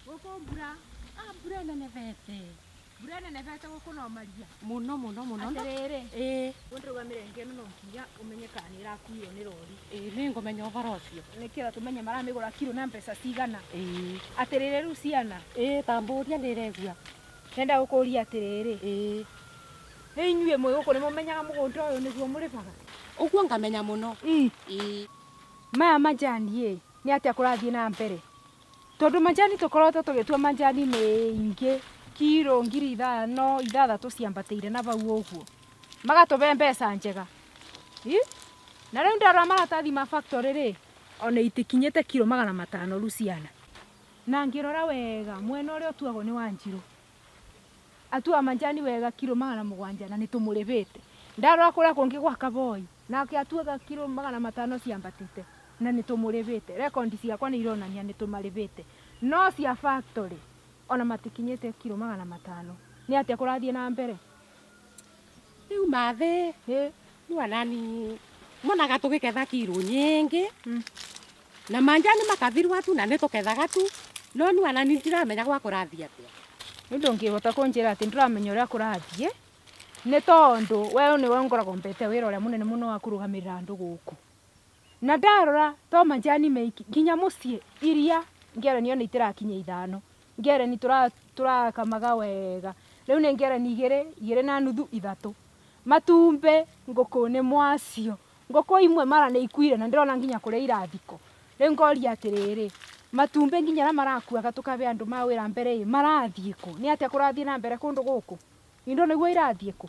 Gũkũ mbura. Mbura nenevete. Mbura nenevete gũkũ no maria. Mũno. Atĩrĩrĩ. Ũndũgamĩre ngĩno no nginya ũmenye kana nĩ ĩrakuirwo nĩ rori. Nĩngũmenya ũhoro ũcio. Nĩkĩo tũmenye maramĩgũra kiro na mbeca cigana. Atĩrĩrĩ rĩu ciana. Tambũria nĩregua. Nenda gũkũria atĩrĩrĩ. Inyuĩ mwĩ gũkũ nĩmũmenyaga mũgũnda ũyũ nĩguo mũrĩmaga. Ũguo ngamenya mũno. Maya manjani nĩ atĩa kũrathiĩ na mbere. Tondũ manjani tũkoretwo tũgĩtua manjani mĩingĩ kiro 5,000 ciambatĩire na bau ũguo. Magatũbe mbeca njega. Na rĩu ndarora maratathi ma factory rĩ, ona itikinyĩte kiro 500 Luciana. Na ngĩrora wega mwena ũrĩa ũtuagwo nĩ Wanjirũ. Atua manjani wega kiro 700 na nĩtũmũrĩbĩte. Ndarora kũrĩa kũngĩ gwa Kaboi nake atuaga kiro 500 ciambatĩte na nĩtũmũrĩbĩte. Rekondi ciakwa nĩ ironania nĩtũmarĩbĩte. No cia factory ona matikinyĩte kiro 500. Nĩ atĩa kũrathiĩ na mbere? Rĩu mathe. Nĩ monaga tũgĩketha kiro nyingĩ. Na manjani makathirwa tu na nĩtũkethaga tu. No nĩ ndiramenya gwa kũrathiĩ atĩa. Nĩ ndũngĩhota kũnjĩra atĩ ndĩramenya ũrĩa kũrathiĩ. Nĩ tondũ we nĩwe ngoragwo mbete wĩra ũrĩa mũnene mũno wa kũrũgamĩrĩra andũ gũkũ. Na ndarora to manjani meiki nginya mũciĩ iria ngereni ona itirakinya 5. Ngereni turakamaga wega. Rĩu nĩ ngereni 2.5 3. Matumbe ngũkũ nĩ mwacio. Ngũkũ imwe mara nĩ ikuire na ndĩrona nginya kũrĩa irathiko. Rĩu ngoria atĩrĩrĩ, matumbe nginya na marakuaga tukabe andũ ma wĩra mbere marathiĩ kũ? Nĩ atĩa kũrathiĩ na mbere kũndũ gũkũ? Indo nĩguo irathiĩ kũ?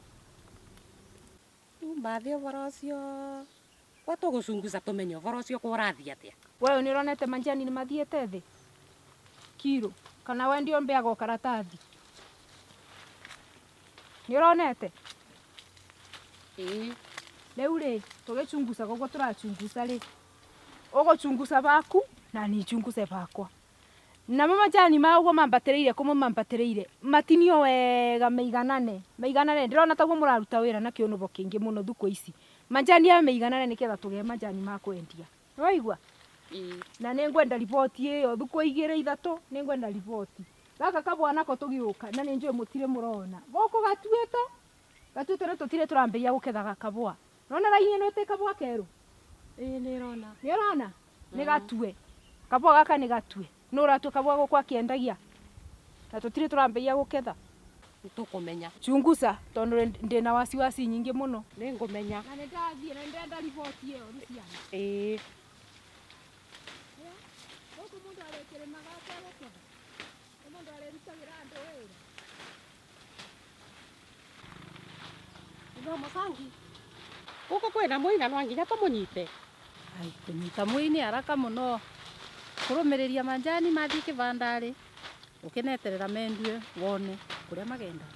Mathe ũhoro ũcio kwa tũgũcunguca tũmenye ũhoro ũcio kũrathiĩ atĩa. Wewe nĩ ũronete manjani nĩ mathiĩte thĩ kiro kana we ndio mbeaga karatathi? Nĩ ũronete? Rĩu rĩ tũgĩcunguca ũguo tũracunguca rĩ, ũgũcunguca baku na niĩ ncunguce bakwa. Na manjani ma ũguo mambatĩrĩire kũmwe mambatĩrĩire matinio wega meiganane. Ndĩrona taguo mũraruta wĩra na kĩũnũbo kĩingĩ mũno thukũ ici. Manjani ya meiganane nĩgetha tũgĩe manjani ma kwendia. Nĩ waigua? Na nĩ ngwenda riboti ĩyo thukũ 2 3 nĩ ngwenda riboti. Gaka kabwa nako tũgĩũka na nĩ njũĩ mũtire mũrona. Gũkũ gatuĩte nĩ tũtire tũrambĩria gũkethaga kabwa. Nona raini ĩno ĩtĩ kabwa kerũ? Nĩrona. Nĩrona? Nĩ gatue. Kabwa gaka nĩ gatue. Nũ ũratua kabwa gũkũ akĩendagia? Na tũtire tũrambĩria gũketha. Nĩtũkũmenya. Chunguza tondũ ndĩna wasiwasi nyingĩ mũno. Nĩngũmenya. Na nĩndathiĩ na ndĩrenda riboti ĩyo Luciana. Gũkũ mũndũ arĩkĩrĩmaga ategũketha. Nĩ mũndũ arĩrutagĩra andũ wĩra. Ndio Mũcangi. Gũkũ kwĩna mũina no nginya tũmũnyite. Kũnyita mũini haraka mũno. Kũrũmĩrĩria manjani mathiĩ kĩbandarĩ. Ũkĩneterera mendue wone kũrĩa magenda.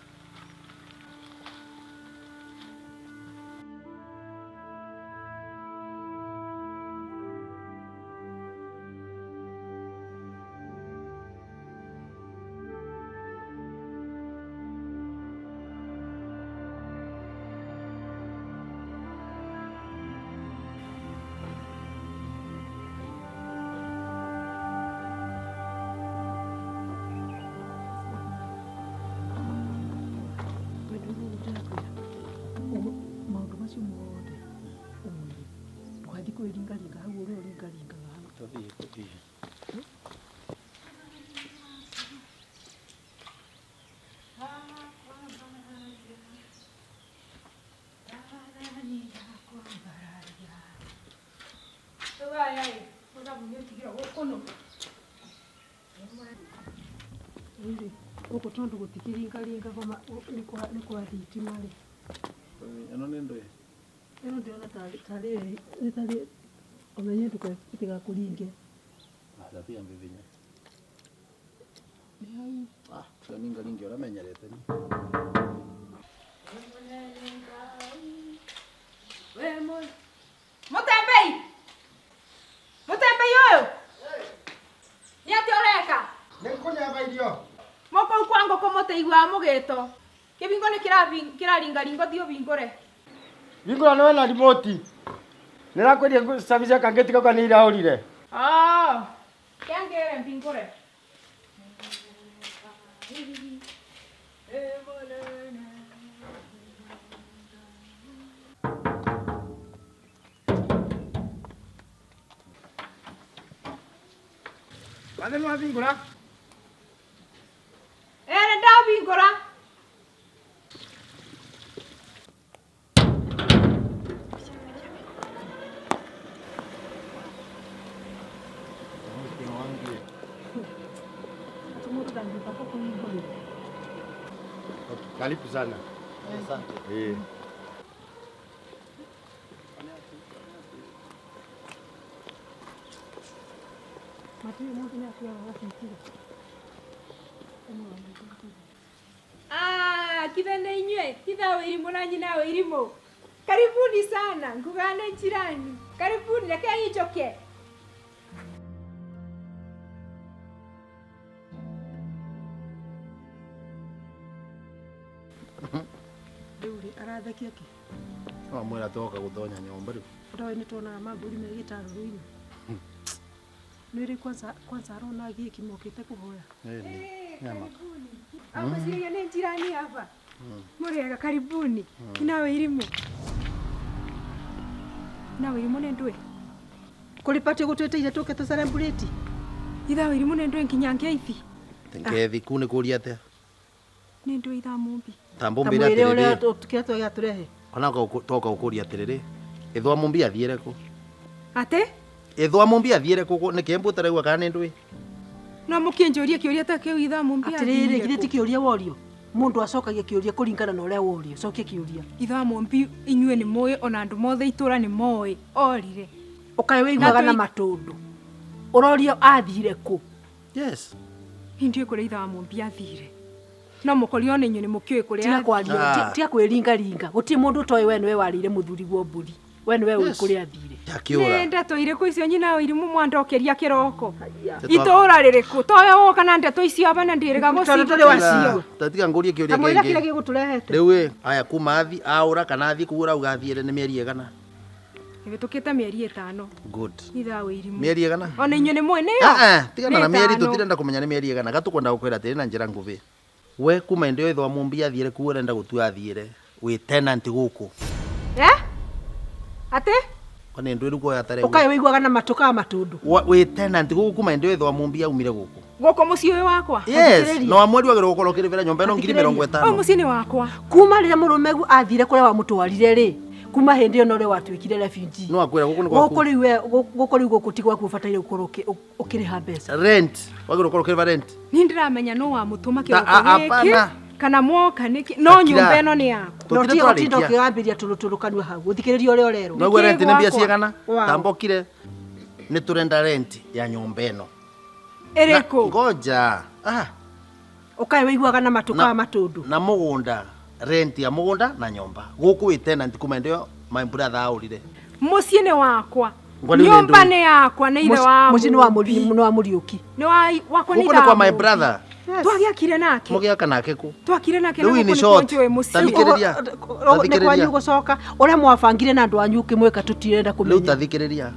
Gũkũ tondũ gũtikiringaringa nĩ kwa thitima rĩ. Ĩno nĩ ndũĩ? Ĩno ndĩrona tarĩ omenye ndũgakũringe. Thabia mbibinya. Tũningaringe ũramenyerete ni. Mũtembei! Mũtembei ũyũ! Nĩ atĩa ũreka? Nĩngũnyamba irio. Moko kwa ngũkũ mũteigua mũgĩto. Kĩbingo nĩ kĩraringaringo thiĩ ũbingũre. Bingũra no na remote. Nĩrakweria service kangĩti kau kanĩ iraũrire. Kĩangĩre mbingũre. Wale no avingura. Ndabingura. Karibu sana. Asante. Kithene inywe, kitha wirimu na nyina wirimu. Karibuni sana, ngugane jirani. Karibuni, reke hichoke. Rĩu arathekia kĩ? No mwera toka guthonya nyomba riu. Ndoĩ nĩ tuonaga mambũri me gĩtarũrũ-inĩ. Nĩrĩ kwanza arona gĩki mokĩte kũhoya. Nyama. Amesikia ni jirani hapa. Muriega karibuni. Kina wirimu. Na wirimu nĩ ndwe. Kũrĩpatĩ gũtweteire tũke tũcelebrate. Itha wirimu nĩ ndwe nginyange ithi. Tengethi ku nĩ kũria atia. Nĩ ndwe itha mumbi. Tambo mbira atiriri. Tamwĩre ũrĩa tũkĩatwo gĩatũrehe. Ona toka ũkũria atiriri. Ithwa mumbi athiire ku. Ate? Ithwa mumbi athiire ku nĩ kĩmbu taregwa kana nĩ ndwe. No mũkĩnjũria kĩũria ta kĩu itha mumbi athiire. Atĩrĩrĩ githĩ ti kĩũria worio. Mũndũ acokagia kĩũria kũringana na ũrĩa worio. Cokia kĩũria. Itha mumbi inyuĩ nĩ mũĩ ona andũ mothe itũra nĩ moĩ. Orire. Ũkae wĩiguaga na matũndũ. Ũrorio athire kũ? Yes. Hindi kũrĩa itha mumbi athire. No mũkori ona inyuĩ nĩ mũkĩũĩ kũrĩa. Tiga kwaria, tiga kwĩringa. Gũtirĩ mũndũ ũtoĩ we nĩwe warĩire mũthuri wa mbũri. We nĩwe ũĩ kũrĩa athire. Yakĩũra. Ndeto irĩkũ icio nyina wirimu mwandokeria kĩroko. Itũra rĩrĩkũ? Toyo woka na ndeto icio aba na ndĩrĩga Tondũ tũrĩ gũciria. wacio. Tatiga ngũrie kĩũria Kamũira kĩngĩ. kĩrĩa gĩgũtũrehete. Rĩu aya kuma athi aũra kana athi kuura ugathiire nĩ mĩeri ĩgana. Ĩbĩtũkĩte mĩeri 5. Good. Itha wirimu. Mĩeri ĩgana? Ona inyuĩ nĩ mũĩ nĩyo. Tigana na mĩeri tũtirenda kũmenya nĩ mĩeri ĩgana. Gatukwenda gũkwĩra atĩrĩ na njĩra nguhĩ. We kuma ĩndĩ ĩthwa mumbi athiire kuo ũrenda gũtua athiire. Wĩ tenant gũkũ. Ate? Kana ĩndĩ rĩu koya tare. Ũkae wĩiguaga na matũka matũndũ. Wĩ tenant gũkũ kuma ĩndĩ ĩthwa mumbi aumire gũkũ. Gũkũ mũciĩ ũyũ wakwa. Yes, no amweri wagĩrĩirwo gũkorwo ũkĩrĩhĩra nyũmba ĩno 50,000. Ũyũ mũciĩ nĩ wakwa. Kuma rĩrĩa mũrũmegu athire kũrĩa wamũtwarire rĩ, kuma hĩndĩ ĩyo no rĩo watuĩkire refugee. No akwĩra gũkũ nĩ gwaku. Gũkũ rĩu gũkũ ti gwaku ũbataire gũkorwo ũkĩrĩha mbeca. Rent. Wagĩrĩirwo gũkorwo ũkĩrĩha rent. Niĩ ndiramenya no wamũtũma kĩroko Hapana. gĩkĩ kana mwoka nĩkĩ. No nyũmba ĩno nĩ yaku. No tiga ũtinda ũkĩgambĩria tũrũkanua hau. Ũthikĩrĩrie ũrĩa ũrerwo. No rent nĩ mbia cigana? Wow. Tambokire. Nĩ tũrenda rent ya nyũmba ĩno. Ĩrĩkũ? Ngoja. Ũkae wĩiguaga na matũka matũndũ. Na mũgũnda. Rent ya mũgũnda na nyũmba. Gũkũ wĩ tenant kuma ĩndĩ ĩyo my brother aũrire. Mũciĩ nĩ wakwa. Nyũmba nĩ yakwa nĩ ithe wa. Mũciĩ nĩ wa Mũriũki. Nĩ wakwa nĩ ithe. Gũkũ nĩ kwa my brother. Twagĩakire nake. Mũgĩaka nake kũ? Twakire nake na gũkũ nĩ nĩ short. kwanjũ mũciĩ. Tathikĩrĩria. Nĩ kwanyu gũcoka. Ũrĩa mwabangire na andũ anyu ũkĩmwĩka tũtirenda Rĩu kũmenya. tathikĩrĩria.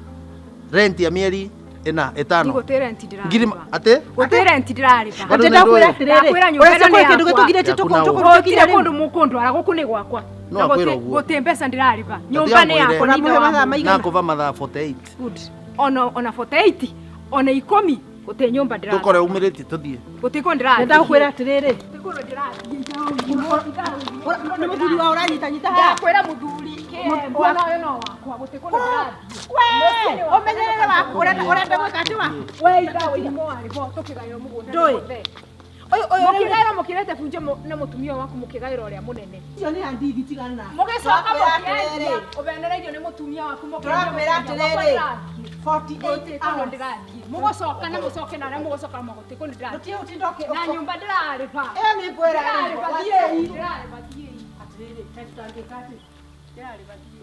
Rent ya mĩeri ĩna ĩtano. Gũtirĩ rent ndĩrarĩha. Ngiri ate? Gũtirĩ rent ndĩrarĩha. Bado Atĩ nĩ ndũĩ. ndakwĩra atĩrĩrĩ. Ndakwĩra nyũmba ĩno nĩ kĩndũ yakwa. gĩtũgirĩtie Gũtirĩ kũndũ mũkũndwara gũkũ nĩ gwakwa. No akwĩra ũguo. Gũtirĩ mbeca ndĩrarĩha. Nyũmba nĩ yakwa nĩ ithe wa. Nakũva mathaa 48. Ona 48 ona 10 gũtirĩ nyũmba ndĩrarĩha. Tũkore umĩrĩtie tũthiĩ. Gũtirĩ kũndũ ndĩrarĩha. Ndakwĩra atĩrĩrĩ. Gũtirĩ ndĩrarĩha. Nĩ mũthuri wa ũranyitanyita haha. Ndakwĩra mũthuri. Mwana ũyũ no wakwa. Gũtirĩ kũndũ ndĩrathiĩ. We, ũmenyerere waku ũrenda gwĩka atĩ wa. We itha wĩrimũ warĩho tũkĩgaĩrwo mũgũnda. Ndũĩ. Mũkĩgaĩrwo mũkĩrete bunjo na mũtumia waku mũkĩgaĩrwo ũrĩa mũnene. Icio nĩ handithi tigana. Mũgĩcoka mũkĩendia ũbenereirio nĩ mũtumia waku Tũrakwĩra atĩrĩrĩ. 48 hours ndĩrathiĩ. Mũgũcoka na mũcoke na arĩa mũgũcoka mũgũtĩ kũndũ ndĩrathiĩ. Tũtiĩ ũtinda Na nyũmba ndĩrarĩha. ĩyo nĩ ngwĩra Ndĩrarĩha thiĩi. Ndĩrarĩha thiĩi. atĩrĩrĩ, tũtangĩka atĩ. Ndĩrarĩha thiĩi.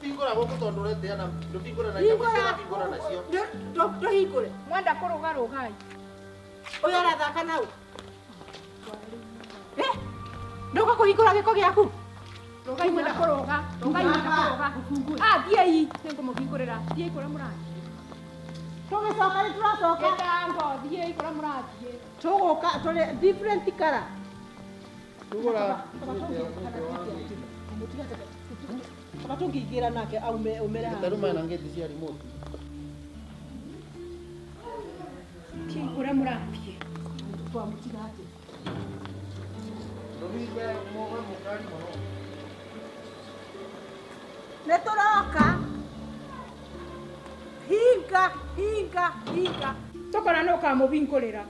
Hingũra gũkũ tondũ ũreteana. Ndũhingũra na nyamũ cia hingũra nacio. Tũhingũre. Mwenda kũrũgarũgai. Ũyũ arathaka nau. Ndoka kũhingũra gĩko gĩaku. Rũgai mwenda kũrũga. Rũgai mwenda kũrũga. Thiĩi. Nĩngũmũhingũrĩra. Thiĩi kũrĩa mũrathiĩ. Tũgĩcoka nĩ tũracoka. Gĩtango thiĩi kũrĩa mũrathiĩ. Tuguka tuli different color. Tugura. Kama tungigira nake aume umera. Taruma na ngeti cia remote. Kingura murathie. Twamutiga ati. Ndomiwe mowe mukari mono. Netoroka. Hinga. Tokona no kamubingurira.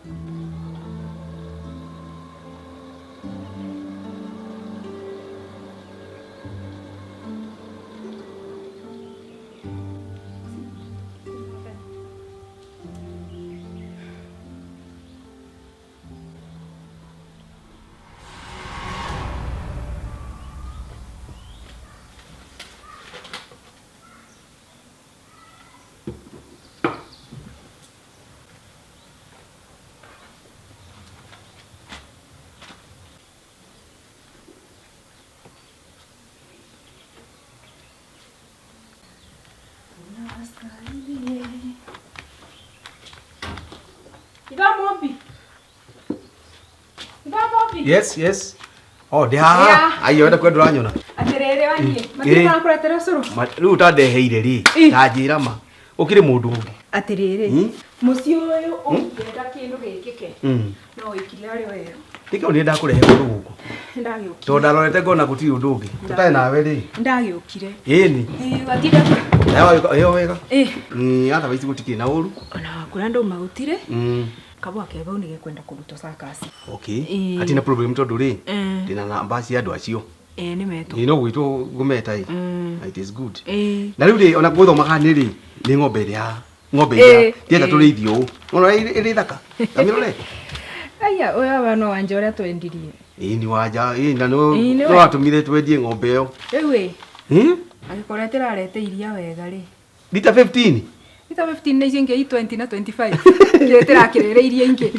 Yes. Oh, dia. Ayo nda kwendura nyona. Atirere wanie. Matina kuretera curu. Riu tandeheire ri. Tanjira ma. Ukire mundu ungi. Atirere. Mucio uyu ungenda kindu gikike. No ikire ari weru. Tika uni ndakurehe mundu guku. Ndagiukire. To ndarorete ngona gutiri undu ungi. Tutae nawe ri. Ndagiukire. Ini. Watira. Ewa wega. Ata baici gutiki na uru. Ona kura ndo magutire. Kabwa keba unige kwenda kuruto sakasi. Okay. Atina problem tondu ri. Dina namba cia andu acio. Ni meto. No gwitwo gumeta i. It is good. Na riu ri ona guthoma kana ri ni ng'ombe ya tienda turithio. Ona iri thaka. Amirore. Aya oya wana wanje uria twendirie. Ni wanja na no atumire twendie ng'ombe yo. Ewe. Agikoretera arete iria wega ri. Lita 15. Lita 15 na icinge 20 na 25. Kiretera kirere iria ingi.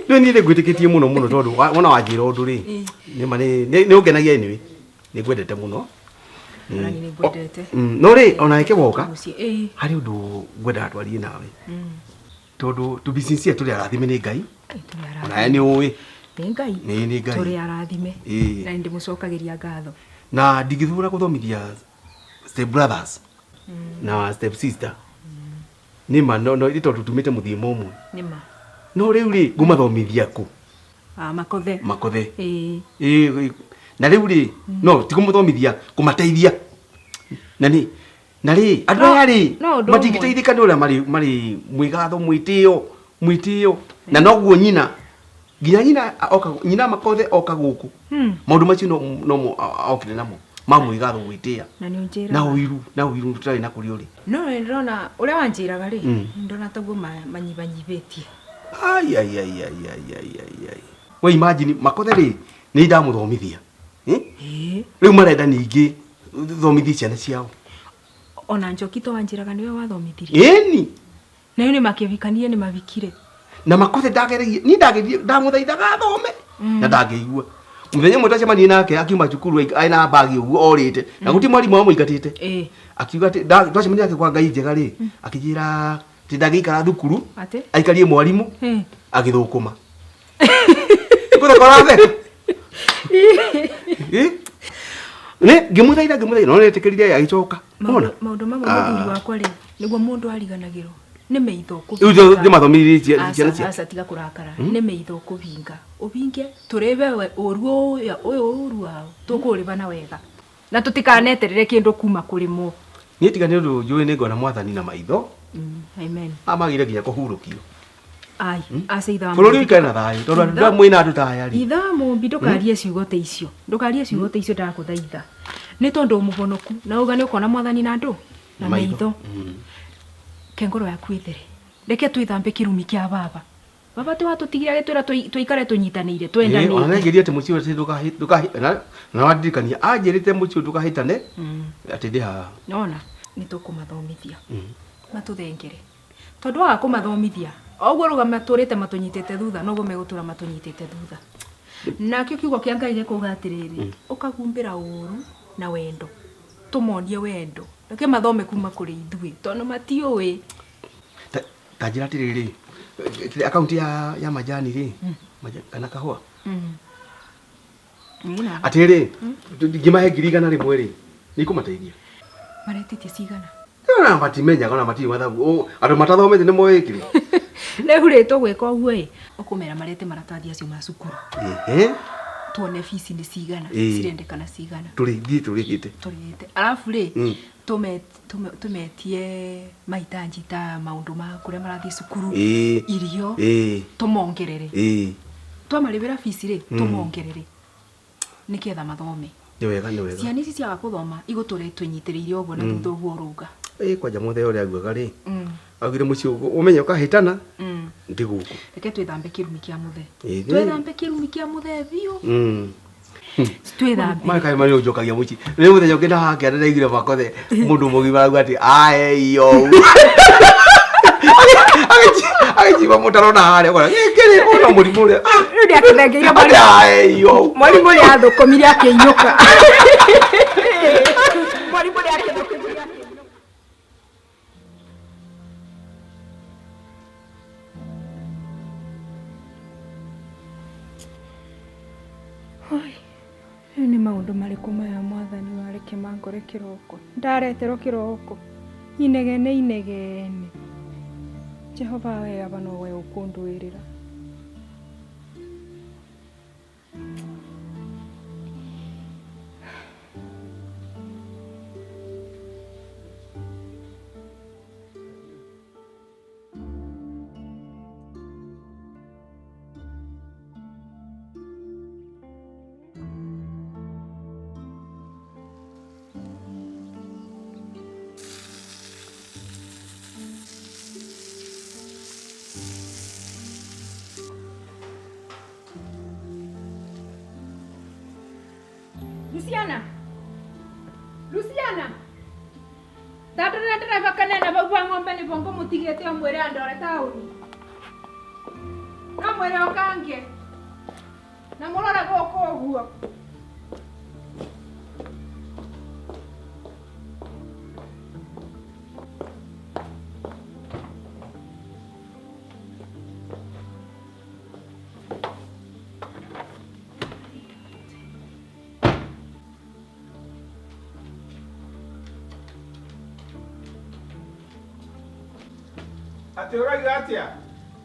No ni ngwitikitie muno tondu wona wanjira undu ri. Ni mane ni ungenagia anyway. Ni gwendete muno. Ona ni gwendete. No ri ona eke woka. Hari undu gwenda twarie nawe. Tondu tu business tuli arathime ni Ngai. Ona ni uwi. Ni Ngai. Ni Ngai. Tuli arathime. Na ndi mucokagiria ngatho. Na ndigithura kuthomithia step brothers. Na step sister. Nima no ito tutumite muthimo umwe. Nima. No riu ri ngumathomithia ku. Makothe. Na riu ri no tikumuthomithia kumateithia. Na ri andu aya ri matingiteithika ni uria mari mwigatho mwitio na noguo nyina nginya nyina makothe oka guku maundu macio no okire namo mamwigatho gwitia na uiru tutari na kuri uri no ndona uria wanjiraga ri ndona taguo manyibanyibetie ai we imagine makothe ri ni ndamuthomithia riu marenda ningi thomithia ciana ciao ona Njokito wanjiraga niwe wathomithirie na yone makibikanie ni mabikire na makothe ndageregie ni ndamuthaithaga thome na ndageigua muthenya mwe twacemania nake akiuma cukuru aina bagi uguo orite na guti mwarimu wa muingatite akiuga ati twacemania nake kwa Ngai njega ri akijira ti ndageikara thukuru aikarie mwarimu agithukuma kuthakora the ne ngimuthaitha no netikirire agicoka ona maundu mamwe muthuri wakwa ri niguo mundu ariganagirwo ni meitho kuvinga ujo ndimathomiririe ciana cia asa tiga kurakara ni meitho kuvinga uvinge turive oru oru wao tukuriva na wega na tutikaneterere kindu kuma kurimo ni tiga ni undu njui ni ngona mwathani na maitho amen amagire nginya kuhurukio ai aceitha bururi kana thayo tondu andu mwina andu taya ri itha mumbi ndukarie ciugote icio ndakuthaitha ni tondu muhonoku na uga ni ukona mwathani na andu na maitho kengoro yaku ithere reke twithambe kirumi kia baba twatutigira retwira tuikare tunyitanire twendane ona ngeria te mucio te na wadirikania anjirite mucio ndukahitane ati ndi ha nona ni tukumathomithia matuthengere tondu wa kumathomithia oguo rugama turite matunyitite thutha noguo megutura matunyitite thutha nakio kiugo kia Ngai gikuga atiriri ukagumbira uru na wendo tumonie wendo reke mathome kuma kuri ithui tondu matiuwi tajira atiriri akaunti ya majani ri kana kahua Nina. atiri ngimahe ngiri igana rimwe ri nikumateithia Maretitie cigana. ona matimenya ona matiri mathabu andu matathomete ni moikire Nehuritwo gwika uguo ĩ ukumera marete maratathi acio ma cukuru. Tuone fees ni cigana, cirendekana cigana. turigite. Alafu ri tumetie mahitaji ta maundu ma kuria marathi cukuru, irio, tumongerere. Twamarĩbĩra fees ri tumongerere. Niketha mathome. Ni wega ciana ici ciaga kuthoma igutũre tũnyitĩrĩire ũguo na thutha ũguo ũrauga. Kwanja mothe ũrĩa aguaga ri augire mũciĩ ũmenye ũkahĩtana ndi gũkũ. Reke twĩthambe kĩrumi kĩa mũthe. Twĩthambe kĩrumi kĩa mũthe biũ. Twĩthambe. Maka mari ũjokagia mũciĩ. Rĩu mũthenya ũngĩ na hake ndaigire makothe mũndũ mũgima arauga ati ayo. Agijiba mutarona harĩa kwa gĩkĩrĩ ona mũrimũ ũrĩa rĩu ndiakĩthengeire mwarimũ ũrĩa athũkũmire akĩinũka. Mwarimũ ũrĩa athũkũmire akĩinũka. Rĩu nĩ maũndũ marĩkũ maya mwathani wareke mangore kĩroko? Ndareterwo kĩroko inegene. Jehova we aba no we ukundwirira. Luciana. Tatu na driver kanena bagwa ng'ombe ni bongo mutigete omwere andore tauni. Na mwere okange. Na murora goko oguo. Ati uraiga atia?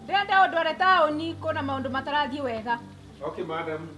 Ndenda ondore tauni kuna maundu matarathie wega. Okay, madam.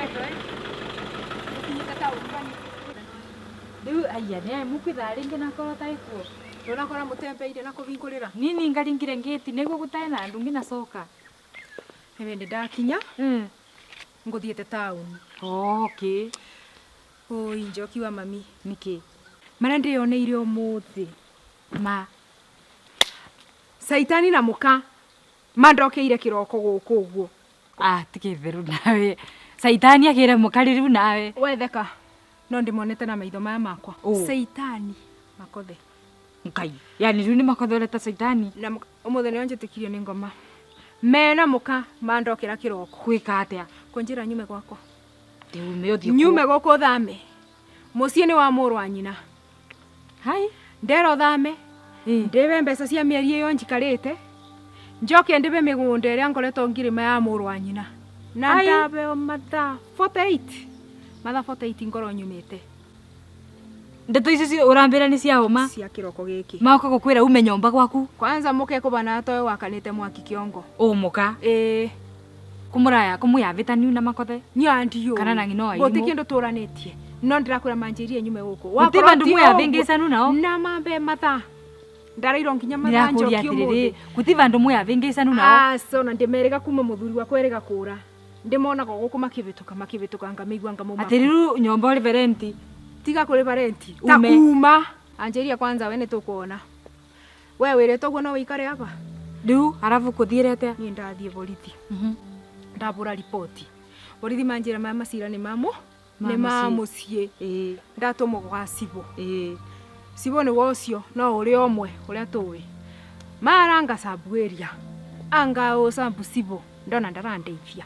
mwendo ukinyita tauni bani Riu aya ne mukwitha ringi nakoro taikuo. ndonakora mutembeire na kuvingurira Nini ngaringire ngeti niguo gutae na andu ngina coka. ivindi ndakinya nguthiete tauni Okay. oi njoki wa mami Niki. maria ndioneire umuthi Ma. Saitani na muka mandokeire kiroko guku uguo Tikitheru nawe. Saitani akire mukari riu nawe. wetheka no ndimonete na maitho maya makwa Oh. Saitani makothe Ngai. Yani riu ni makothoreta Saitani. na umuthi nio njitikirio ni ngoma mena muka mandokera kiroko Gwika atia. kunjira nyume gwakwa Riu me uthio. nyume guku thame mucii ni wa muru wa nyina Hai. ndero thame Eh. ndive mbeca cia mieri iyo njikarite njoke ndive migunda iria ngoretwo ngirima ya muru wa nyina na Ai. ndabeo mathaa 48 mathaa 48 ngoro nyumite Ndeto ici urambira ni cia uma. cia kiroko giki Mauka gukwira ume nyomba gwaku. kwanza muke kubana toyo wakanite mwaki kiongo Umuka. Kumuraya kumuyavitaniu na makothe. nyandiyo Kana na ng'ino aimu. guti kindu turanitie no ndirakwira manjirie nyume guku Guti bandu muyavingicanu nao. na mambe mathaa ndarairo nginya mathaa Nirakuria njoki atiriri. umuthi Guti bandu muyavingicanu nao. aso na ndimerega kuma muthuri wa kwerega kura ndimonaga guku makivituka ngamigua ngamuma Atiriru nyomba uri verenti. tiga kuri parenti Ume. takuma anjeria kwanza we nitukuona we wirite guo no wikare hapa Riu arafu kuthirete. ni ndathie borithi Mhm. ndabura ripoti borithi manjira maya macira ni mamu Ma ni mamucie ndatumwo gwa cibo cibo ni wocio no uri omwe uria tuwi maranga sabueria anga o sambu cibo ndona ndarandeithia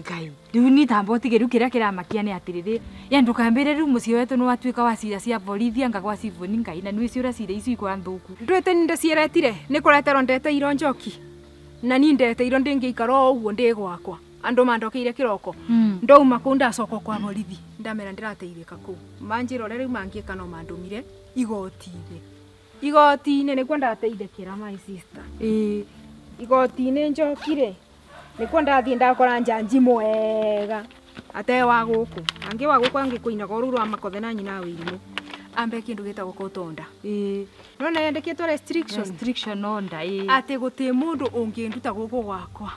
Ngai. Riu ni tambo tigiru kiria kiramakia ni atiriri. Ya ndukambire riu mucio wetu no watuika wa cira cia borithi anga gwa cibo ni Ngai na ni cira cira icio ikwa nthuku. ndwite ninde cieretire ni kuretero ndeteiro njoki na ni ndeteiro ndingiikara o uguo ndi gwakwa andu mandokeire kiroko ndauma kuu ndacoka kwa borithi ndamera ndirateithika kuu manjira uria riu mangiika no mandumire igoti-ini nikuo ndateithikira my sister igoti-ini njokire nikuo ndathie ndakora njanji mwega ate wa guku angi wa guku angikuinaga uru rwa makothe na nyina wirimu ambe kindu gitagwo kutonda nona yandikitwo Restriction order. ati guti mundu unginduta guku gwakwa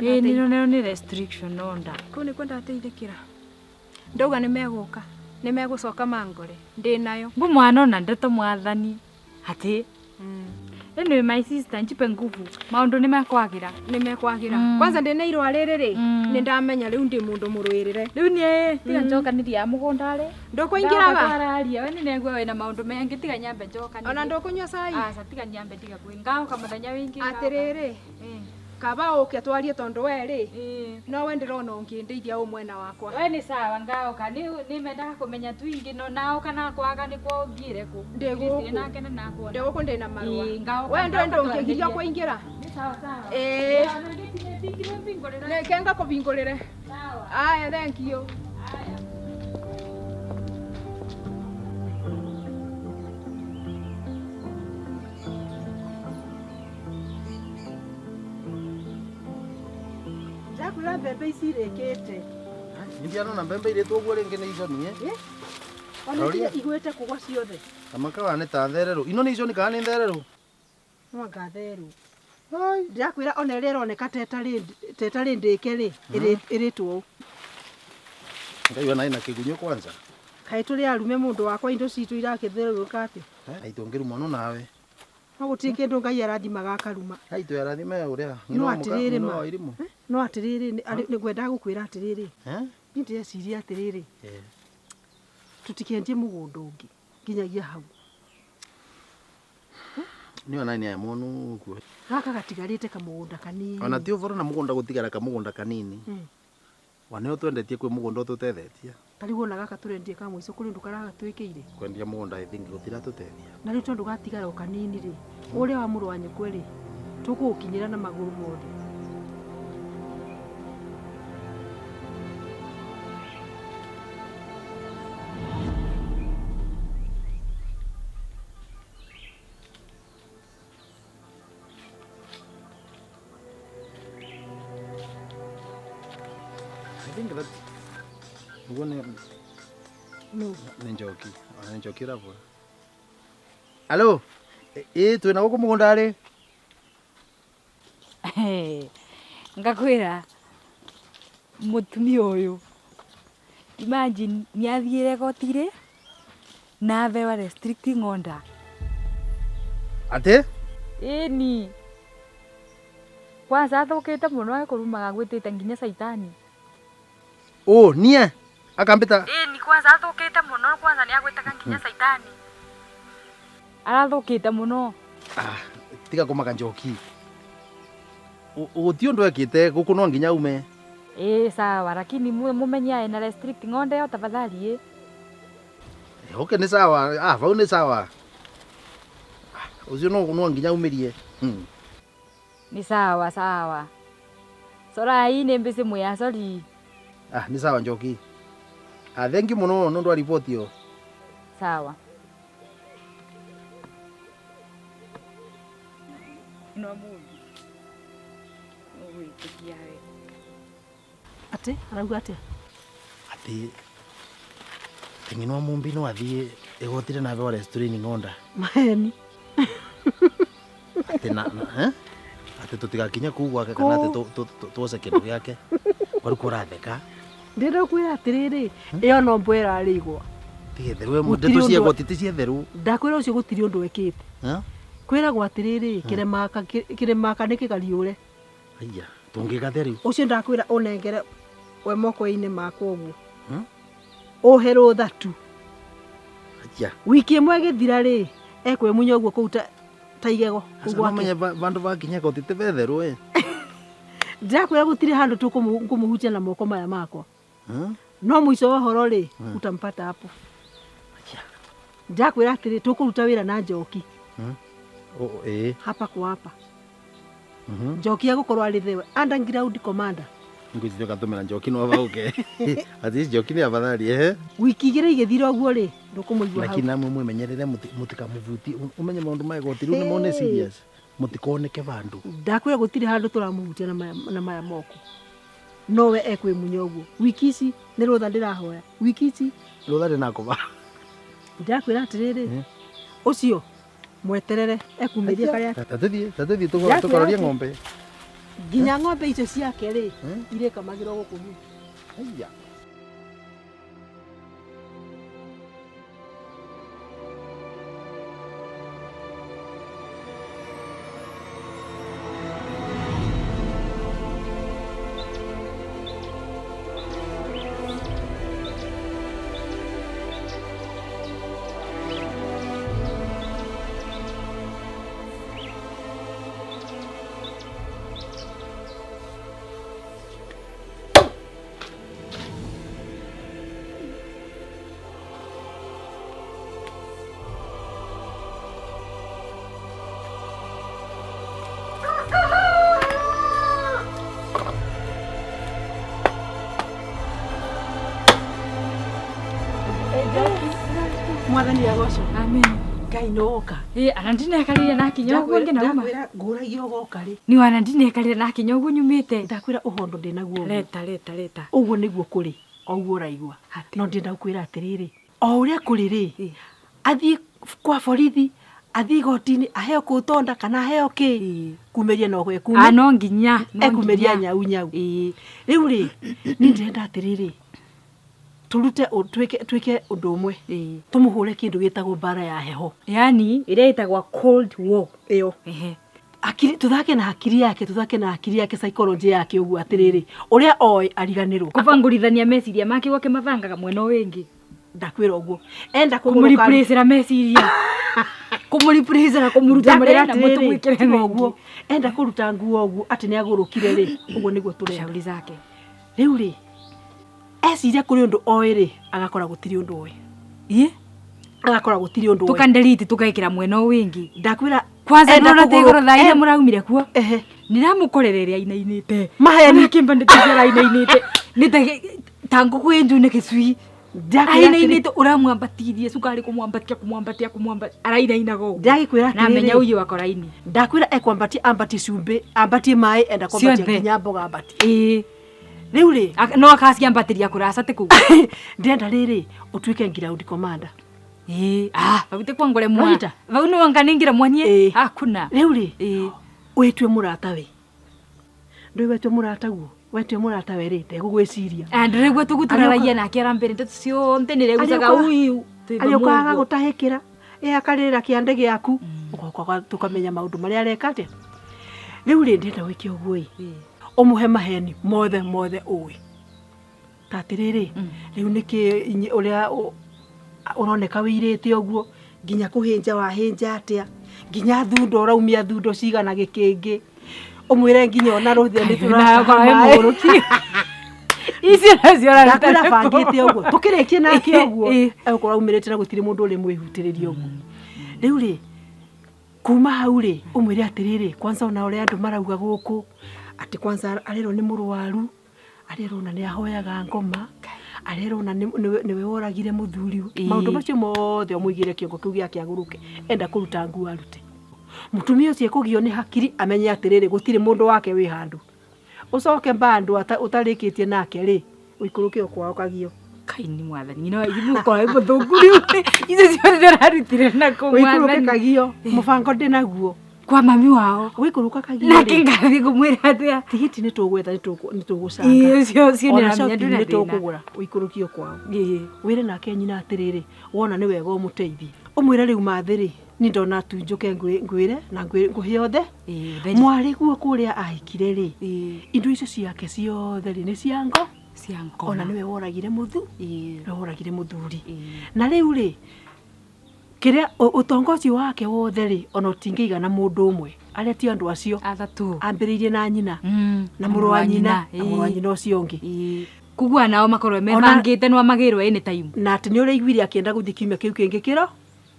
Ni no ni restriction order. kuu nikuo ndateithikira ndauga nimeguka nimegucoka mangore ndi nayo Mbu mwana ona ndeto mwathani. Ati. Eno my sister njipe nguvu. Maundu ni makwagira. nimekwagira kwanza ndi na irwa riri ni ndamenya riu ndi mundu murwirire Riu ni tiga njokaniria ya mugunda ri. ndukuingiraga Twararia we ni negwa we na maundu mengi tiga nyambe njokaniria. ona ndukunywa cai Asa tiga nyambe tiga kwi. Ngao kamathenya wingi. atiriri kaba uke twarie tondu weri no we ndirona ungindeithia u mwena wakwa We ni sawa ngao ni mendaga kumenya twingi no nao kana kwaga ni kwa ngire ku. Ndi guku. Ndiri nake ni nakuona. ndiguku ndi na marua ngao. we ndwenda ungigiria kuingira Ni sawa sawa. nekenga kuvingurire aya thank you Ndakwira mbembe ici irikite. Indiano mbembe iria tuguo ringi ni iconi Ona iria igwite kugwa ciothe. amaka wa ni ta therero ino ni iconi kana ni therero No ngatheru. Ndakwira ona iria ironeka tetari ndike ri iritwo. ngai ona ina kigunyo kwanza Kai turi arume mundu wakwa indo citu irakitherũka ati. aitongirumwo no nawe No guti kindu ngai arathimaga akaruma. aitu yarathime uria No atiriri ma. irimu No atiriri ni gwenda gukwira atiriri. eh Ni ndeciria atiriri. Tutikendie mugunda ungi nginyagia hau. ni ona ni amonu guo Gaka gatigarite kamugunda kanini. ona ti uvoro na mugunda gutigara ka mugunda kanini waneo twendetie kwi mugunda tutethetie Tarigu ona gaka turendie ka mwico kuri ndukara gatwikire. kwendia mugunda i think gutira tutethia Na riu tondu gatigara kanini ri. Uria wa muru wa nyukwe ri. Tugukinyira na maguru mothe. I think that Uguo nĩ njoki. Nĩ njoki rabu. Alo. Twĩna gũkũ mũgũnda rĩ? Ngakwĩra mũtumia ũyũ imagine nĩathiĩre gotire na abewa restricting order. Atĩ? Ĩni. Kwanza athũkĩte mũno akũrumaga gwĩtĩte nginya caitani. Nie akambĩta. Ĩni kwanza athũkĩte mũno kwanza nĩagwĩtaga nginya caitani. Arathũkĩte mũno. Tiga kũmaka njoki. Gũtirĩ ũndũ ekĩte gũkũ no nginya ume. Sawa lakini mumenye na restricting order tafadhali. Okay nĩ sawa. Vau nĩ sawa. Ucio no nginya umirie. Ni sawa sawa. Sora hii nĩ mbese muya sorry. Nĩ sawa njoki. Thank you mũno no ndo report yo. Sawa. No mundu. Oi tikiawe. Ate arauga atia? Ati tengino wa mumbi no athie egotire na bewa restraining order. Maheni. Ati ati tutigakinya kuu gwake kana ati tuose kindu giake. Wari kuratheka. Ndenda kwira atiriri iyo no mbwera arigwa. Tigetheru ndeto cia gotiti cia theru. Ndakwira ucio gutiri undu wekite. Kwira gwa atiriri kiremaka nikigariure. Aya tungigatheri. Ucio ndakwira unengere we moko-ini makwa uguo. Oherwo thatu. Aya. Wiki imwe githira ri ekwe munya uguo kuuta taigego ugwa. Amenye bandu bakinya gotiti betheru Ndakwira gutiri handu tukumuhutia na moko maya makwa. No mwico wa horo ri utampata hapo. Ndakwira atiri tukuruta wira na njoki. Hapa kwa hapa. Njoki agukorwo ari thewe underground commander. Ngwithio gatumira njoki no bauke. Ati njoki ni afadhali Wiki igire igithira uguo ri ndukumuigua hau. Lakini namwe mwemenyerere mutikamuvuti umenye maundu ma goti riu ni mone serious. Mutikoneke bandu. Ndakwira gutiri handu turamuhutia na maya moko. Nowe ekwe munyoguo. Wiki ici ni rutha ndirahoya. Wiki ici rutha ndinakuba. Ndakwira atiriri ucio mweterere ekumiria karia. Tatuthie tukororia ng'ombe. Nginya ng'ombe icio ciake ri irekamagirwo guku. Aya. Mwathani agoco. Amen. Ngai noka. Anandinekaririe na kinya uguo ngi nauma. Ndakwira nguragia ugoka ri. Ni wanandinekaririe na kinya uguo nyumite. Ndakwira uhondo ndinaguo. Leta. Uguo niguo kuri. Oguo uraigua. No ndenda kwira atiriri. O uria kuri ri. Athie kwa borithi, athie gotini, aheo kutonda kana aheo ki. Kumeria no gwe kuma. No nginya. Ekumeria nyau. Riu ri ni ndenda atiriri. Turute twike undu umwe. Tumuhure kindu gitagwo bara ya heho. Yani ire itagwa cold war. Iyo. Akiri tuthake na akiri yake psychology yake uguo atiriri. Uria oi ariganirwo. Kubangurithania meciria make gwake mathangaga mwena wingi. Ndakwira uguo. Enda kumuripressera meciria. Kumuripressera kumuruta marira na mutu mwikire uguo. Enda kuruta nguo uguo ati ni agurukire ri. Uguo niguo turenda. Shauri zake. Riu ri esiria kuri undu oiri agakora gutiri undu oi. Agakora gutiri undu oi. Tukandelete tukaikira mwena wingi. Ndakwira kwanza ndona tegoro thaire muraumire kuo. Niramukorereria inainite. Maheni kimbandikira inainite. Nite tangu kwenju ne kisui. Inainite uramwambatirie sukari kumwambatia arainaina go. Ndagikwira na menya uyu wakoraini. Ndakwira ekwambatia ambati cumbi, ambatie mai enda kwambatia kinya mboga ambati. Riu ri No akaciambatiria kurasa te kugu. ndenda riri utuike ground commander. Baute kwa ngore mwa. Wanyita? Bau no wanganingira mwanie. Eh. Hakuna. Riu ri wetwe murata we. Ndoi wetwe murata guo. Wetwe murata we ri tegugwiciria. Ndiregwa tuguturaragia nake arambere ndetu cionte niregucaga uyu. Aliokaga gutahikira akarira kiande giaku ugoka tukamenya maundu maria areka atia. Riu ri ndenda wiki uguo umuhe maheni mothe uwi tatiriri riu niki uria uroneka wirite uguo nginya kuhinja wahinja atia nginya thundo uraumia thundo cigana gikingi umwire nginya ona ruthia ni turamuruki icio nacio rakira bangite uguo tukirikie nake uguo egukora umirite na gutiri mundu uri mwihutiririe uguo riu ri kuma hau ri umwire atiriri kwanza ona uria andu marauga guku ati kwanza arero ni murwaru arero na ni ahoyaga ngoma arero na niwe woragire muthuri maundu macio mothe omwigire kiongo kiu giake aguruke enda kuruta nguo arute mutumia ucio kugio ni hakiri amenye atiriri gutire mundu wake wi handu ucoke bandu utarikitie nake ri uikuruke kwao kagio kaini mwathani no ibu kwa ibu thunguri izo cio ndirarutire na ko mwathani uikuruke kagio mubango ndinaguo kwa mami wao wikuruka kagio nake ngathi kumwira atia tigiti ni tugwetha ni tugucanga cio niramenya nduna tukugura uikurukio kwao wire nake nyina atiriri wona ni wega umuteithie umwira riu mathiri ni ndona tunjuke ngwire na nguhe othe mwari guo kuria ahikire ri indu icio ciake ciothe ri ni ciango ona niwe woragire woragire muthuri na riu ri kiria utongoci wake wothe ri ona utingiigana mundu umwe aria ti andu acio athatu ambiririe na nyina na muru wa nyina na muru wa nyina ucio ungi kugua nao makorwo mebangite no magirwe any time na ati ni uraiguire akienda guthii kiumia kiu kingi kiro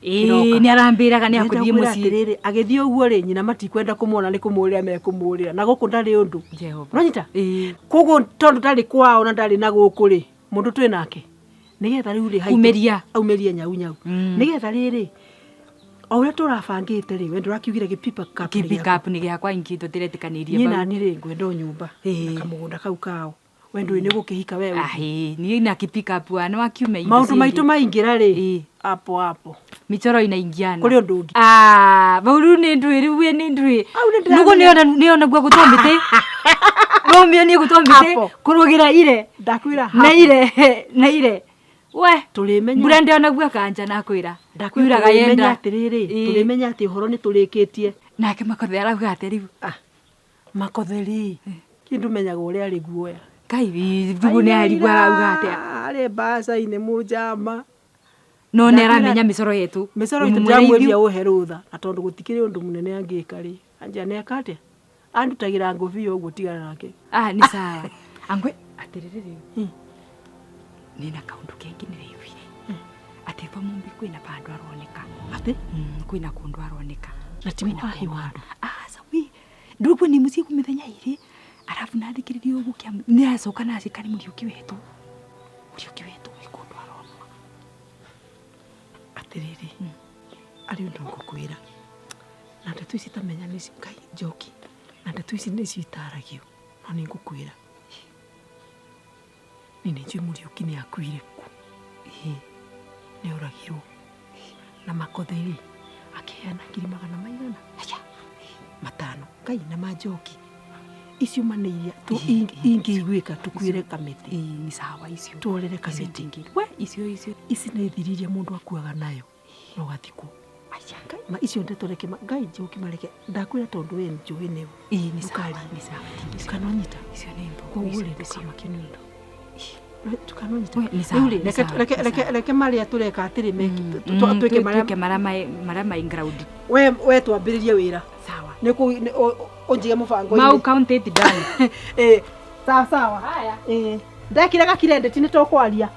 ni arambiraga ni akuthie mucii riri agithie uguo ri nyina matikwenda kumuona ni kumurira mekumurira na guku ndari undu Jehova uranyita kugu tondu ndari kwao na ndari na guku ri mundu twi nake nigetha riu ri aumeria nyau nigetha riri o uria turabangite ri we ndurakiugire gipipa cup ni giakwa ingi tutiretikanirie nyina ni ri ngwenda nyumba na kamugunda kau kao wendo ni gukihika wewe ni na kipikapu wana wakiume ingi maundu maitu maingira ri apo michoro inaingiana kuri undu ungi bauru ni ndui riwe ni ndui nugo niona gwa gutombite romio ni gutombite kurugira ire ndakwira na ire we tulimenya bura ndiona gwa kanja nakwira ndakwiraga yenda atiriri tulimenya ati horo ni turikitie nake makothe arauga atiriu makotheri kindu menyaga uria ari guoya kai thugu ni arigwa arauga atia ari basa ine mujama no ne aramenya misoro yetu ndamweria uherutha na tondu gutikire undu munene angika ri anja ne akate andutagira nguvi uguo tigana nake ni sawa angwe atiriri nina kaundu kengi nireiguire ati pa mumbi kwina bandu aroneka ati kwina kundu aroneka na timu hahi wandu sawi ndugu ni musi kumithenya iri arafu nathikiririe ugu kia ni acoka na cikari muriuki wetu ikundu aronwa atiriri ari undu ngukwira na ndetu ici tamenya ni ngai njoki na ndetu ici ni citaragio no ni ngukwira ni njui muriuki ni akuire ku ni uragirwo na makotheri akiheana 500 matano ngai na majoki icio maneiria tu ingĩiguĩka tukwire kamiti ni sawa icio tuorere kamiti ingi we icio ici nĩ thiriria mundu akuaga nayo no gathikwo ma icio ndetoreke ngai njoki mareke ndakwira tondu we njui ni ni sawa tukanonyita icio ni koguo rĩ ndũkamakio nĩ ũndũ tukanonyita reke marĩa tureka atĩrĩ twĩke marĩa mai ground we twambĩrĩrie wĩra sawa nĩ unjige mubango mau count it down sawa haya ndekire gakirendeti ni tokwaria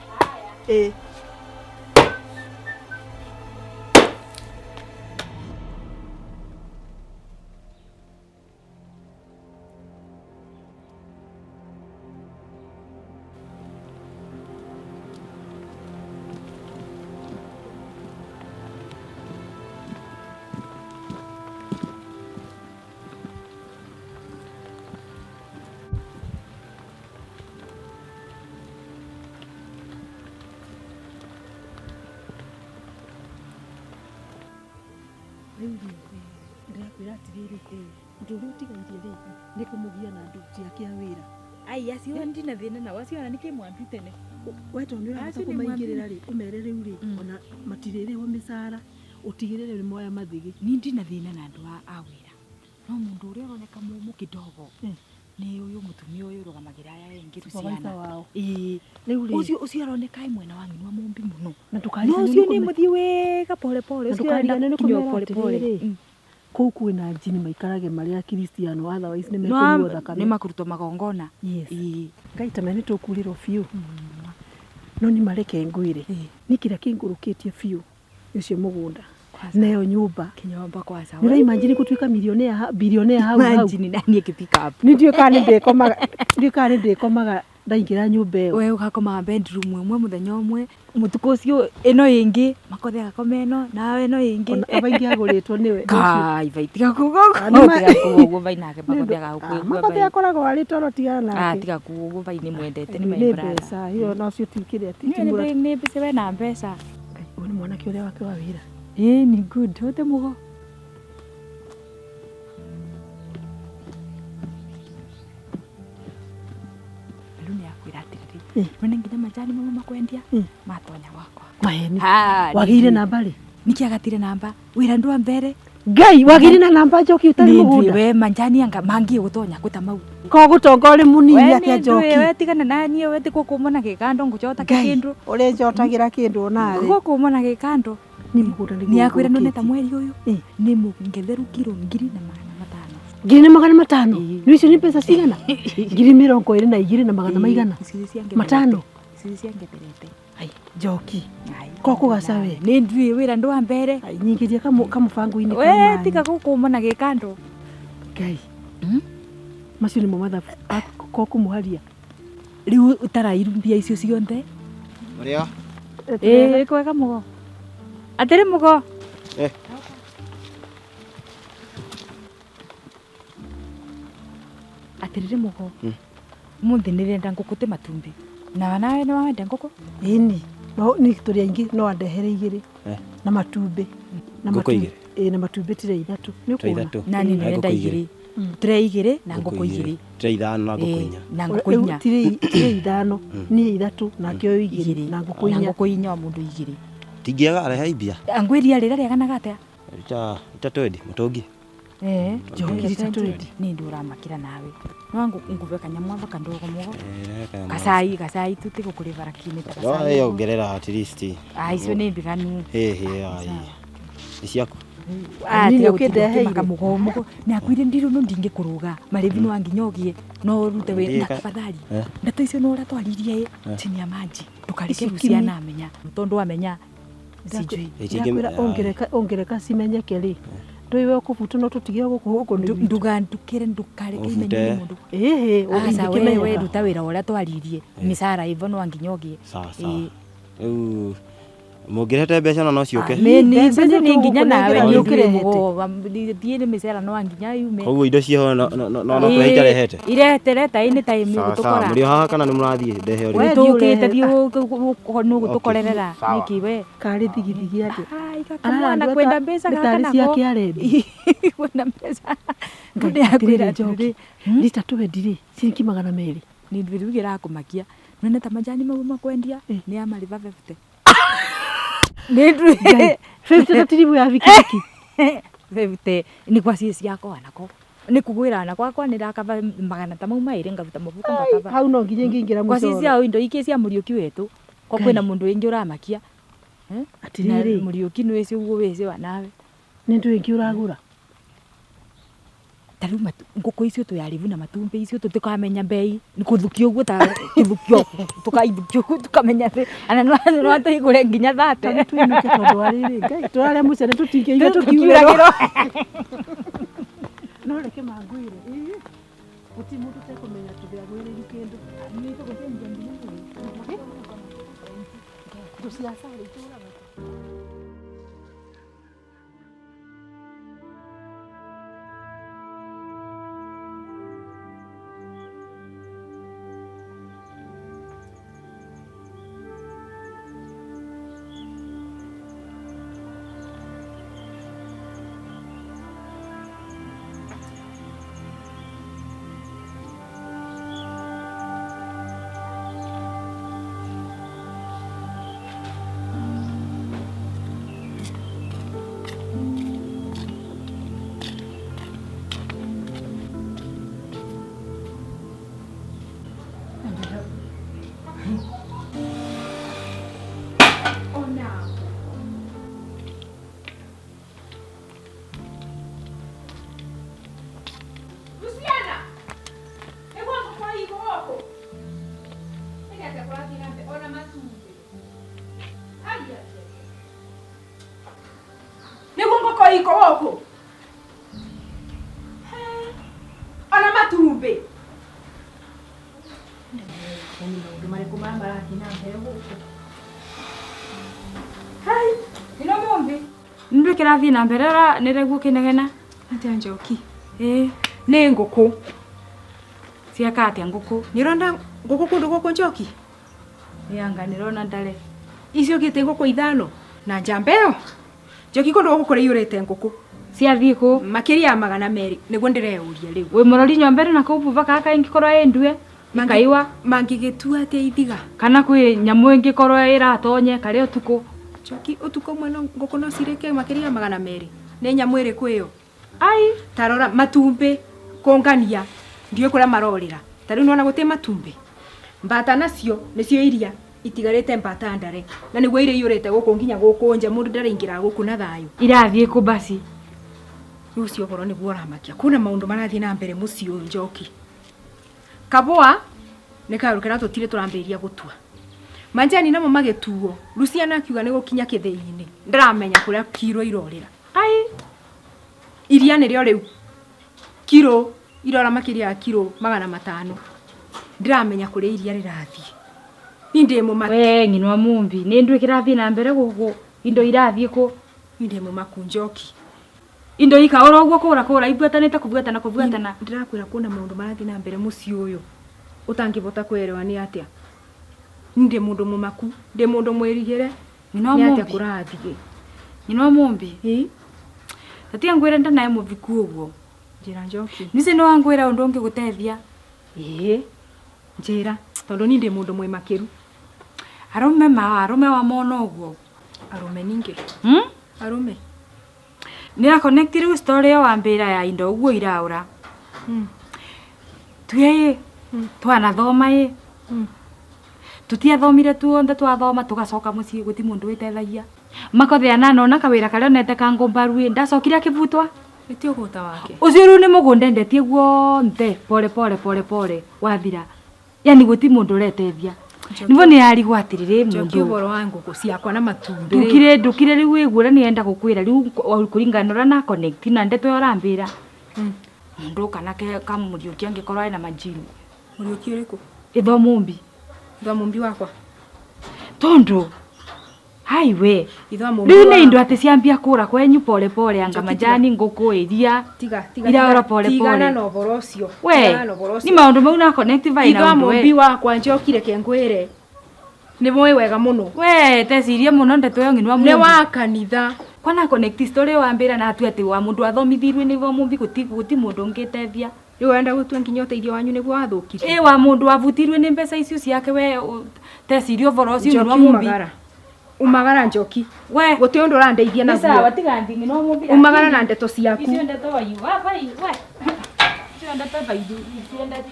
ndĩrakwĩra atĩrĩrĩ ũndũ ũrĩa ũtigaire rĩ nĩ kũmũgia na andũ ciake a wĩra. Ai acio ndina thĩna nao acio nĩ kĩmwambi tene. We tondũ nĩ ũrahota kũmaingĩrĩra rĩ ũmere rĩu rĩ ona matirĩrĩhwo mĩcara ũtigĩrĩre nĩ moya mathigi. Niĩ ndina thĩna na andũ a wĩra no mũndũ ũrĩa ũroneka mũmũ kidogo nĩ ũyũ mũtumia ũyũ ũrũgamagĩra aya engĩ Supervisor wao. Rĩu rĩ ũcio aroneka mwena wa nyina mũmbi mũno na no ndũkariganĩrwo ũcio nĩ mũthiĩ wega pole pole ũcio ndũkariganĩrwo kũmera pole pole atĩrĩrĩ kũu kwĩna njini maikarage marĩ a Kristiano otherwise nĩ mekũnyuo thakame. nĩ makurutwo magongona. Ngai ta nĩ tũkurĩrwo biũ no nĩ mareke ngwĩre nĩ kĩrĩa kĩngũrũkĩtie biũ ũcio mũgũnda nayo nyũmba kinyomba kwa sawa. Nĩ ũraimagine gũtuĩka bilionea hau hau. Imagine nani pick up. Nĩ ndiũkaga nĩ ndĩkomaga ndaingĩra nyũmba ĩyo. We ũgakomaga bedroom ĩmwe mũthenya ũmwe mũtukũ ũcio ĩno ĩngĩ makothe gakoma ĩno nawe ĩno ĩngĩ abaingĩ agũrĩtwo nĩwe. Kai baitiga kuga ũguo bainake makothe gagũkũigua makothe akoragwo arĩ toro tigana nake. Tiga kuga ũguo baini mwendete nĩ nĩ mbeca hiyo no cio tikĩrĩa titimũra. Nĩ mbeca we na mbeca. Ũyũ nĩ mwanake ũrĩa wake wa wĩra. Ni good hote mugo. Luni akwira atĩrĩrĩ mwene nginya majani mama makwendia matonya wakwa maheni wagĩire namba rĩ niki agatire namba wĩra ndwa mbere Ngai wagĩire na namba Njoki ũtarĩ mũgũnda we majani anga mangie gũtonya kũta mau ko gũtonga ũrĩ mũnini atĩa Njoki we tigana na niĩ we ti kũkũmona gĩkando ngũchota kĩndũ ũrĩ njotagĩra kĩndũ onarĩ kũkũmona gĩkando nĩ mũgũnda nĩ akwĩra noneta mweri ũyũ nĩ mũngetheru kiro 2,500 2,500 nĩ icio nĩ mbeca cigana 22,000 na magana maigana matano ciangeterete ai Njoki ko kũgaca we nĩ ndui wĩra ndwa mbere ai nyingĩria kamũbango-inĩ we tiga gũkũmona gĩkando Ngai macio nĩmo mathabu ko kũmũharia rĩu ũtarairu mbia icio ciothe Mũrĩa kwega mũgo atĩrĩ mũgo atĩrĩrĩ mũgo mũthĩ nĩrenda ngũkũ te matumbĩ na nawe nĩ wawenda ngũkũ ĩni no nĩ tũrĩ aingĩ no andehere 2 na matumbĩ na matumbĩ na matumbĩ tire 3 nĩ ũkuona na nĩ nĩrenda 2 tire 2 na ngũkũ 2 tire 5 na ngũkũ 4 na ngũkũ 4 tire 5 niĩ 3 na kĩo 2 na ngũkũ 4 wa mũndũ 2 tingiaga areha ibia angwĩria rĩra rĩaganaga atĩa itatwendi mũtũngi Njoki itatwendi nĩ ndũ ũramakĩra nawe no ngũve kanyamũ ava kandogo mũgo gacai tũtigũkũrĩ baraki-inĩ ta gacai yongerera at least icio nĩ mbiganu nĩ ciaku tiga gũtinda kamũgomo nĩ akwire ndirũ no ndingĩkũrũga marĩvi no anginyogie no rute we na tafadhali ndeto icio no ũratwaririe chini ya maji ndũkareke Luciana amenya tondũ amenya ongereka cimenyeke rĩ ndũiwe ũkũbuta no tũtige gũkũ ndũgandũkĩre ndũkareke imenye mũndũ we ruta wĩra ũrĩa twaririe mĩcara ivo no anginyogie rĩu mũngĩrete mbeca no ciũke nĩ nginya nawe thiĩ nĩ mĩcara no anginya yume koguo indo ciho no kũhe itarehete iretereta ini time gũtũkora mũrĩ haha kana nĩ mũrathiĩ ndehe ũrĩ tũkĩte thiĩ gũtũkorerera nĩkĩ we karĩ thigithigi andũ kamwana kwenda mbeca gaka nako ciake arendi kwenda mbeca ndĩ akwĩra Njoki lita twendi-rĩ ciringi 200 nĩ ndĩrugĩra kũmakia none ta majani mau makwendia nĩ amariva 50 nĩ ndũ 50 na tiribu ya vikiki 50 nĩ kwa ciĩ ciakwa nako nĩ kũgwĩra nakwa nĩ ndakava 100 ta mau maĩrĩ ngaruta mũbuko ngakava hau no nginya ingĩingĩra kwa mũcoro ciĩ cia indo ingĩ cia Mũriũki wetũ ko kwĩna mũndũ ingĩ ũramakia atĩrĩrĩ Mũriũki nĩ wĩcio ũguo wĩcio wa nawe nĩ ndũ ingĩ ũragũra tarĩu ngũkũ icio twĩarivu na matumbĩ icio tũtikamenya mbei nĩ kũthukio ũguo ta kĩthukio tũkaithukio ũguo tũkamenya thĩ ana no tũigũre nginya 30 twinuke tondũ wa rĩrĩ Ngai tũrarĩa mũcere tũtingĩiga tũkiuragĩrwo no reke mangwĩre gũtirĩ mũndũ ũtekũmenya tũthĩagwĩrĩru kĩndũ tũciacara itũraga iko huko. Ona matumbi. Ni maundu mariku marathi na mbere guku. Hai, ino mombi. Ndu kirathi na mbere ra nireguo kinegena. Atia Njoki. Ni nguku. Ciaka atia nguku. Nironda nguku kundu guku Njoki. Yanga nirona ndare. Icio gite nguku ithano na njambeo. Njoki kundu guku kuri yurite nguku. Ciathie ku Makiria magana meri niguo ndireuria riu. wi murori nyombere na kubuva kaka ingikorwo endue. Kaiwa mangigitua atia ithiga. Kana kwi nyamu ingikorwo iratonye kare utuku. Njoki utuko mwana nguku no cirike makiria magana meri. Ni nyamu iriku iyo. Ai, Tarora matumbi kongania ndiyo kura marorira. Tari nona guti matumbi. Mbata nacio nicio iria itigarite mbata ndare. Na niguo ire yurite guku nginya guku nje mundu ndaraingira guku na thayu. irathie ku basi. Ucio horo niguo ramakia. Kuna maundu marathie na mbere mucio Njoki. Kabua nikarukira tutire turambiria gutua. Manjani namo magetuo. Luciana akiuga ni gukinya kithei-ini. Ndiramenya kuria kiro irorira. Ai, Iria nirio riu. Kiro irora makiria ya kiro 500. Ndiramenya kuria iria rirathie. Inde mu mak. we nginwa mumbi ni ndu kirathi na mbere guku indo irathie ku. Inde mu makunjoki. Indo ikaora uguo kura ibwetanite kubuatana. Ndirakwira kuna maundu marathi na mbere muci uyu. Utangivota kwerewa ni atia. Inde mundu mumaku, ndi mundu mwirigire. Nginwa Ni atia mumbi. kurathie. Nginwa mumbi. Tatia ngwira nda nae mubiku uguo. Njira Njoki. Nise no angwira undu ngigutethia. Njira tondu ni ndi mundu mwimakiru. Arume wa mono uguo. Arume ningi. Arume. Nira connect riu story ya wambira ya indo uguo iraura. Tuye twana thoma tutiathomire tuonde twathoma tugacoka mucii guti mundu witethaiya. Makothe anana ona kawira karia onete kangombaru ndacokire akivutwa. Etio guta wake. Ucio riu ni mugunda ndetie guothe pole wathira. Yani guti mundu uretethia. Nivo ni arigwo atiriri Njoki mundu. uboro wa nguku ciakwa na matumbi. Ndukire riu igura ni enda gukwira riu kuringana na connect na ndeto yorambira. Mundu kana ke kamuriuki angikorwo ina majini. Muriuki uriku? Itho mumbi. Itho mumbi wakwa. Tondu. Hai we. Itho mumbi. Riu ni indo ati ciambia kura kwenyu pole anga majani nguku iria. Tiga. Iraora pole. Tigana na uboro ucio. We. Ni maundu mau na connect vai na Itho mumbi wakwa Njokire kengwire. Ni moyo wega muno. We tecirie muno ndeto yo nginwa mumbi. Ni wa kanitha. Kwana connect story wambira na atu ati wa mundu athomithirwe ni vo mumbi guti mundu ngitethia. Riu enda gutua nginya uteithio wanyu niguo wathukire. Wa mundu avutirwe ni mbeca icio ciake we tecirie voro ucio ni mumbi. Umagara Njoki. We guti undu urandeithia na sawa watiganthi ngino mumbi. Umagara na ndeto ciaku. Icio ndeto wayu vai we. Icio ndeto vaidu icio ndeto.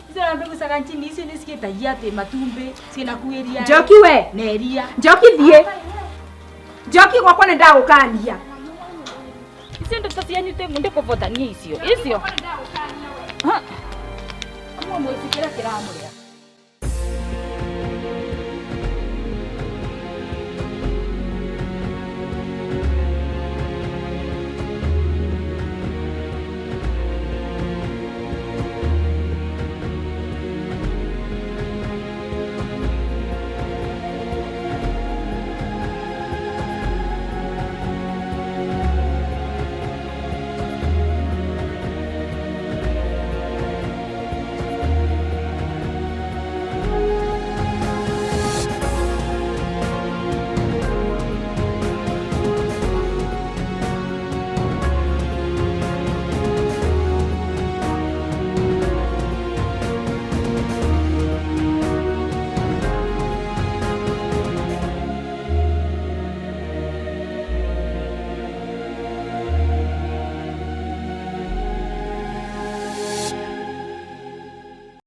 Icio ndeto gucaga nchini icio ni cikitagia ati matumbi ciina kuiria. Njoki we. Neria. Njoki thie. Njoki gwakwa ni ndagukania. Icio ndeto cianyu te mundu kuvotania icio. Amwe mwicikira kiramurira.